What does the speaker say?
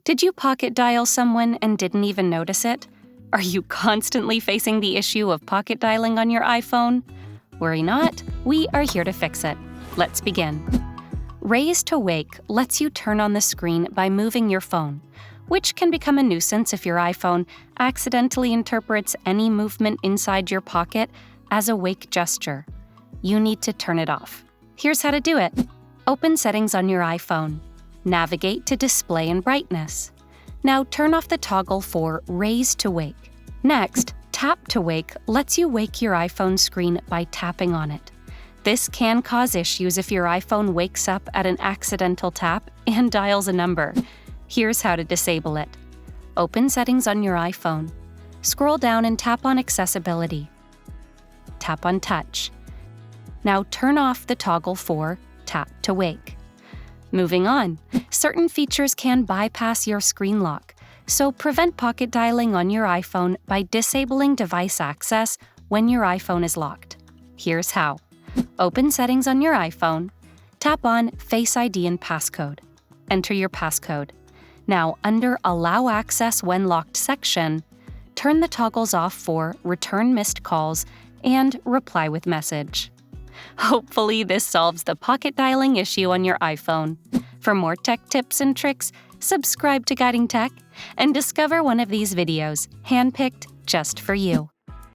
Did you pocket dial someone and didn't even notice it? Are you constantly facing the issue of pocket dialing on your iPhone? Worry not, we are here to fix it. Let's begin. Raise to wake lets you turn on the screen by moving your phone, which can become a nuisance if your iPhone accidentally interprets any movement inside your pocket as a wake gesture. You need to turn it off. Here's how to do it. Open Settings on your iPhone. Navigate to Display and Brightness. Now turn off the toggle for Raise to Wake. Next, Tap to Wake lets you wake your iPhone screen by tapping on it. This can cause issues if your iPhone wakes up at an accidental tap and dials a number. Here's how to disable it. Open Settings on your iPhone. Scroll down and tap on Accessibility. Tap on Touch. Now turn off the toggle for Tap to Wake. Moving on, certain features can bypass your screen lock, so prevent pocket dialing on your iPhone by disabling device access when your iPhone is locked. Here's how. Open Settings on your iPhone. Tap on Face ID and Passcode. Enter your passcode. Now, under Allow Access When Locked section, turn the toggles off for Return Missed Calls and Reply with Message. Hopefully, this solves the pocket dialing issue on your iPhone. For more tech tips and tricks, subscribe to Guiding Tech and discover one of these videos handpicked just for you.